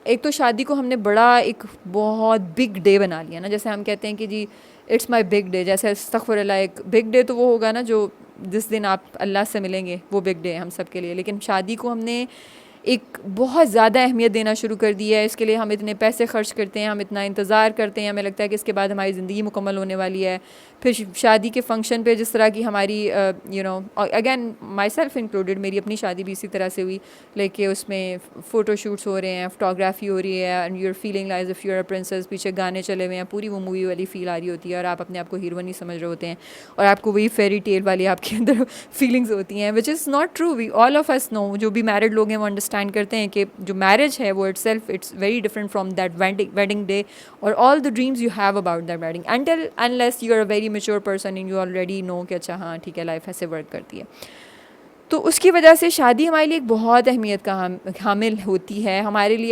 एक तो शादी को हमने बड़ा एक बहुत बिग डे बना लिया ना, जैसे हम कहते हैं कि जी इट्स माय बिग डे, जैसे अस्तगफुरुल्लाह, एक बिग डे तो वो होगा ना जो जिस दिन आप अल्लाह से मिलेंगे, वो बिग डे है हम सब के लिए। लेकिन शादी को हमने एक बहुत ज़्यादा अहमियत देना शुरू कर दिया है। इसके लिए हम इतने पैसे खर्च करते हैं, हम इतना इंतज़ार करते हैं, हमें लगता है कि इसके बाद हमारी ज़िंदगी मुकम्मल होने वाली है। फिर शादी के फंक्शन पे जिस तरह की हमारी अगेन माई सेल्फ इंक्लूडेड, मेरी अपनी शादी भी इसी तरह से हुई, लेके उसमें फ़ोटो शूट्स हो रहे हैं, फोटोग्राफी हो रही है, and you're feeling like if you're a princess, पीछे गाने चले हुए हैं, पूरी वो मूवी वाली फ़ील आ रही होती है, और आप अपने आप को हीरोइन ही समझ रहे होते हैं, और आपको वही फेरी टेल वाली आपके अंदर फीलिंग्स होती हैं, which is not true. We all of us know, जो भी मैरिड लोग हैं वो अंडरस्टैंड करते हैं कि जो मैरिज है वो it's very different from that wedding day और all the dreams you have about that wedding, until unless you are a very mature person and you already know कि अच्छा हाँ ठीक है, लाइफ ऐसे वर्क करती है। तो उसकी वजह से शादी हमारे लिए एक बहुत अहमियत का हामिल होती है हमारे लिए।